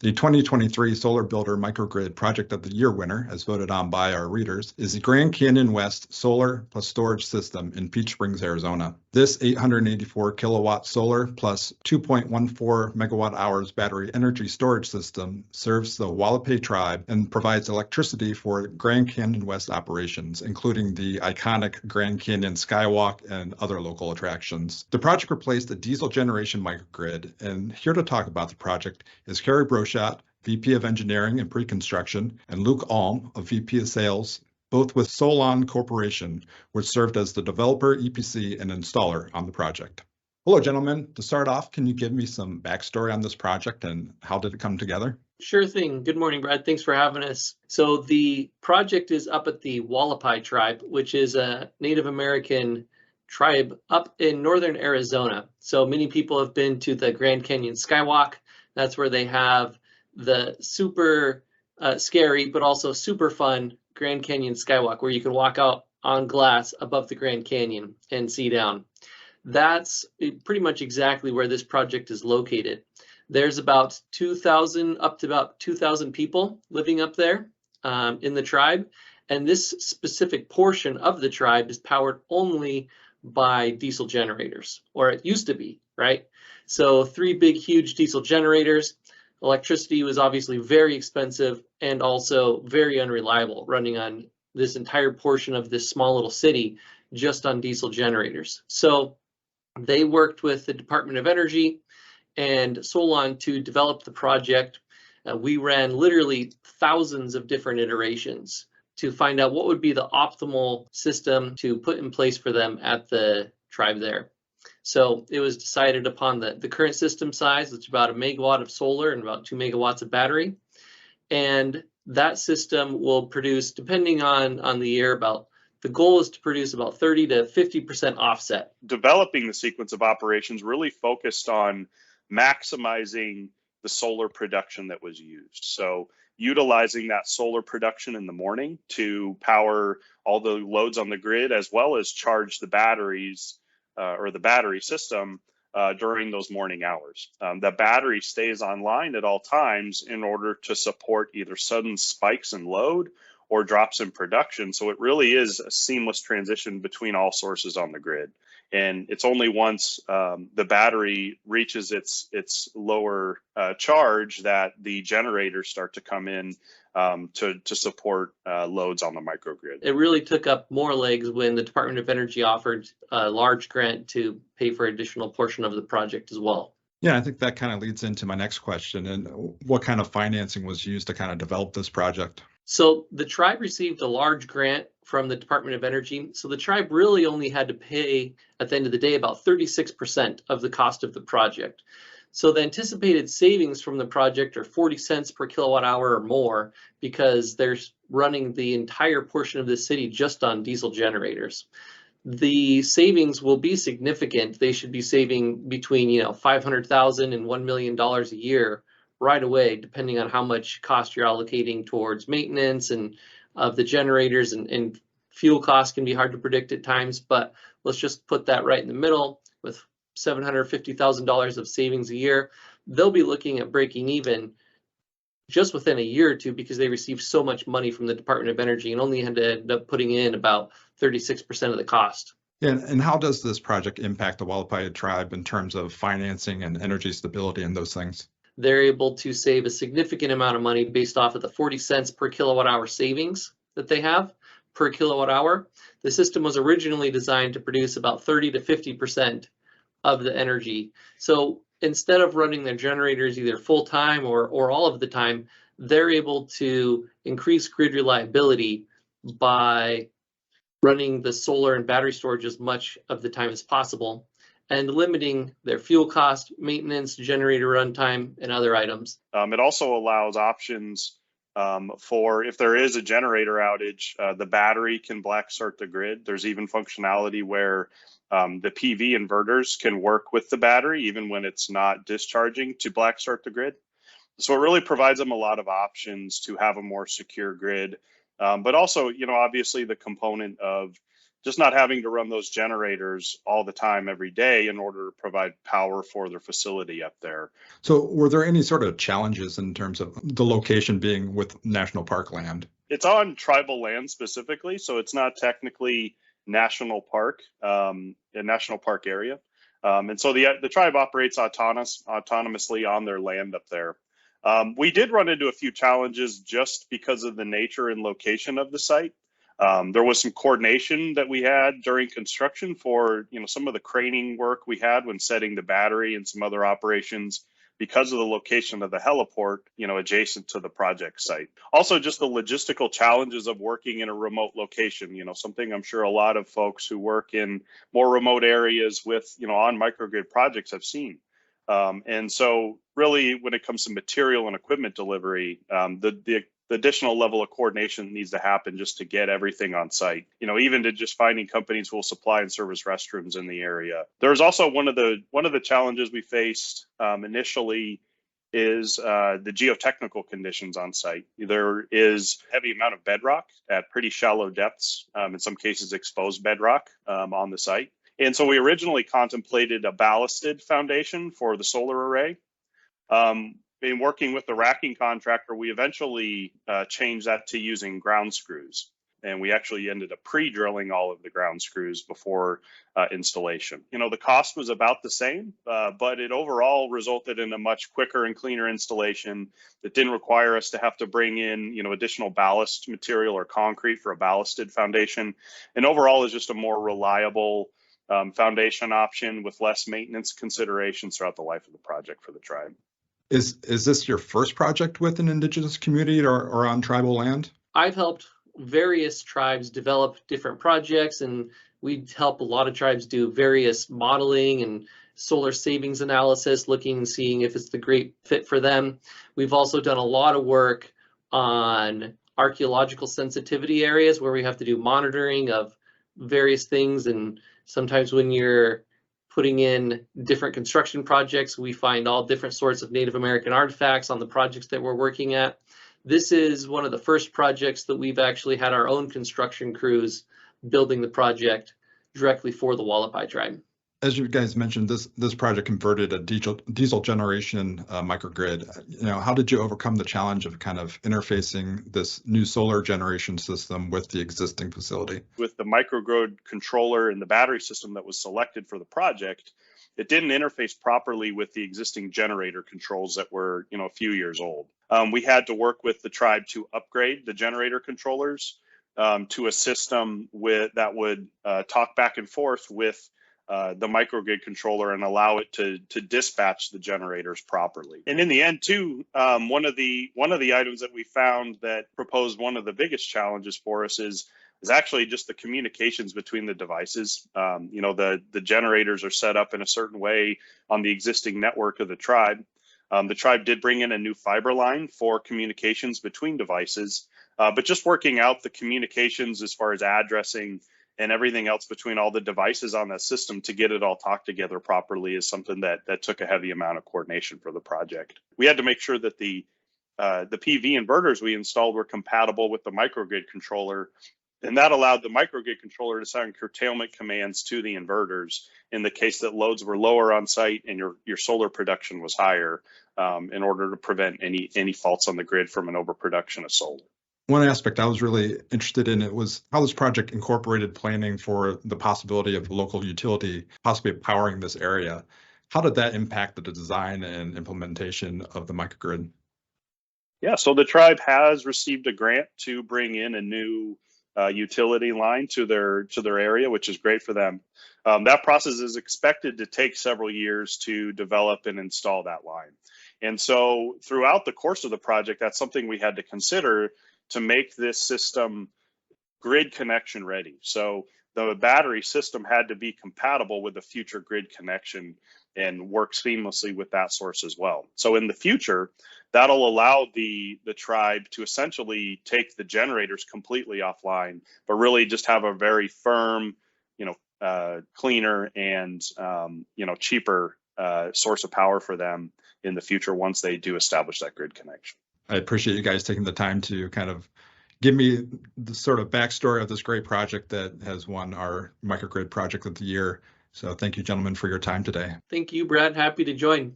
The 2023 Solar Builder Microgrid Project of the Year winner, as voted on by our readers, is the Grand Canyon West Solar plus Storage System in Peach Springs, Arizona. This 884 kilowatt solar plus 2.14 megawatt hours battery energy storage system serves the Hualapai tribe and provides electricity for Grand Canyon West operations, including the iconic Grand Canyon Skywalk and other local attractions. The project replaced a diesel generation microgrid, and here to talk about the project is Carrie Brochet, VP of Engineering and Pre-Construction, and Luke Alm, a VP of Sales, both with Solon Corporation, which served as the developer, EPC, and installer on the project. Hello, gentlemen. To start off, can you give me some backstory on this project and how did it come together? Sure thing. Good morning, Brad. Thanks for having us. So the project is up at the Hualapai tribe, which is a Native American tribe up in northern Arizona. So many people have been to the Grand Canyon Skywalk. That's where they have the super scary, but also super fun Grand Canyon Skywalk, where you can walk out on glass above the Grand Canyon and see down. That's pretty much exactly where this project is located. There's about 2,000, up to about 2,000 people living up there in the tribe. And this specific portion of the tribe is powered only by diesel generators, or it used to be, right? So 3 big, huge diesel generators. Electricity was obviously very expensive and also very unreliable, running on this entire portion of this small little city just on diesel generators. So they worked with the Department of Energy and Solon to develop the project. We ran literally thousands of different iterations to find out what would be the optimal system to put in place for them at the tribe there. So it was decided upon the current system size, which is about 1 megawatt of solar and about 2 megawatts of battery. And that system will produce, depending on the year, the goal is to produce about 30 to 50% offset. Developing the sequence of operations really focused on maximizing the solar production that was used. So utilizing that solar production in the morning to power all the loads on the grid, as well as charge the batteries or the battery system during those morning hours. The battery stays online at all times in order to support either sudden spikes in load or drops in production. So it really is a seamless transition between all sources on the grid. And it's only once the battery reaches its lower charge that the generators start to come in to support loads on the microgrid. It really took up more legs when the Department of Energy offered a large grant to pay for an additional portion of the project as well. Yeah, I think that kind of leads into my next question. And what kind of financing was used to kind of develop this project? So the tribe received a large grant from the Department of Energy. So the tribe really only had to pay, at the end of the day, about 36% of the cost of the project. So the anticipated savings from the project are 40 cents per kilowatt hour or more, because they're running the entire portion of the city just on diesel generators. The savings will be significant. They should be saving between $500,000 and $1 million a year right away, depending on how much cost you're allocating towards maintenance and of the generators, and fuel costs can be hard to predict at times, but let's just put that right in the middle with $750,000 of savings a year. They'll be looking at breaking even just within a year or two, because they received so much money from the Department of Energy and only had to end up putting in about 36% of the cost. Yeah, and how does this project impact the Hualapai tribe in terms of financing and energy stability and those things? They're able to save a significant amount of money based off of the 40 cents per kilowatt hour savings that they have per kilowatt hour. The system was originally designed to produce about 30 to 50% of the energy. So instead of running their generators either full time or all of the time, they're able to increase grid reliability by running the solar and battery storage as much of the time as possible, and limiting their fuel cost, maintenance, generator runtime, and other items. It also allows options for if there is a generator outage, the battery can black start the grid. There's even functionality where the PV inverters can work with the battery even when it's not discharging to black start the grid. So it really provides them a lot of options to have a more secure grid. But also, obviously the component of just not having to run those generators all the time every day in order to provide power for their facility up there. So were there any sort of challenges in terms of the location being with national park land? It's on tribal land specifically, so it's not technically national park, a national park area. And so the tribe operates autonomously on their land up there. We did run into a few challenges just because of the nature and location of the site. There was some coordination that we had during construction for, some of the craning work we had when setting the battery and some other operations because of the location of the heliport, adjacent to the project site. Also, just the logistical challenges of working in a remote location, something I'm sure a lot of folks who work in more remote areas with, on microgrid projects have seen. And so really, when it comes to material and equipment delivery, the additional level of coordination needs to happen just to get everything on site, even to just finding companies who will supply and service restrooms in the area. There's also one of the challenges we faced initially is the geotechnical conditions on site. There is a heavy amount of bedrock at pretty shallow depths, in some cases exposed bedrock on the site. And so we originally contemplated a ballasted foundation for the solar array. In working with the racking contractor, we eventually changed that to using ground screws. And we actually ended up pre-drilling all of the ground screws before installation. The cost was about the same, but it overall resulted in a much quicker and cleaner installation that didn't require us to have to bring in, additional ballast material or concrete for a ballasted foundation. And overall is just a more reliable foundation option with less maintenance considerations throughout the life of the project for the tribe. Is this your first project with an indigenous community or on tribal land? I've helped various tribes develop different projects, and we help a lot of tribes do various modeling and solar savings analysis, looking and seeing if it's the great fit for them. We've also done a lot of work on archaeological sensitivity areas where we have to do monitoring of various things, and sometimes when you're putting in different construction projects, we find all different sorts of Native American artifacts on the projects that we're working at. This is one of the first projects that we've actually had our own construction crews building the project directly for the Hualapai tribe. As you guys mentioned, this project converted a diesel generation microgrid. How did you overcome the challenge of kind of interfacing this new solar generation system with the existing facility? With the microgrid controller and the battery system that was selected for the project, it didn't interface properly with the existing generator controls that were, a few years old. We had to work with the tribe to upgrade the generator controllers to a system that would talk back and forth with the microgrid controller and allow it to dispatch the generators properly. And in the end, too, one of the items that we found that proposed one of the biggest challenges for us is actually just the communications between the devices. The generators are set up in a certain way on the existing network of the tribe. The tribe did bring in a new fiber line for communications between devices, but just working out the communications as far as addressing and everything else between all the devices on that system to get it all talked together properly is something that took a heavy amount of coordination for the project. We had to make sure that the PV inverters we installed were compatible with the microgrid controller, and that allowed the microgrid controller to send curtailment commands to the inverters in the case that loads were lower on site and your solar production was higher, in order to prevent any faults on the grid from an overproduction of solar. One aspect I was really interested in was how this project incorporated planning for the possibility of local utility possibly powering this area. How did that impact the design and implementation of the microgrid? Yeah, so the tribe has received a grant to bring in a new utility line to their area, which is great for them. That process is expected to take several years to develop and install that line. And so throughout the course of the project, that's something we had to consider to make this system grid connection ready. So the battery system had to be compatible with the future grid connection and work seamlessly with that source as well. So in the future, that'll allow the tribe to essentially take the generators completely offline, but really just have a very firm, cleaner and cheaper source of power for them in the future once they do establish that grid connection. I appreciate you guys taking the time to kind of give me the sort of backstory of this great project that has won our Microgrid Project of the Year. So thank you, gentlemen, for your time today. Thank you, Brad. Happy to join.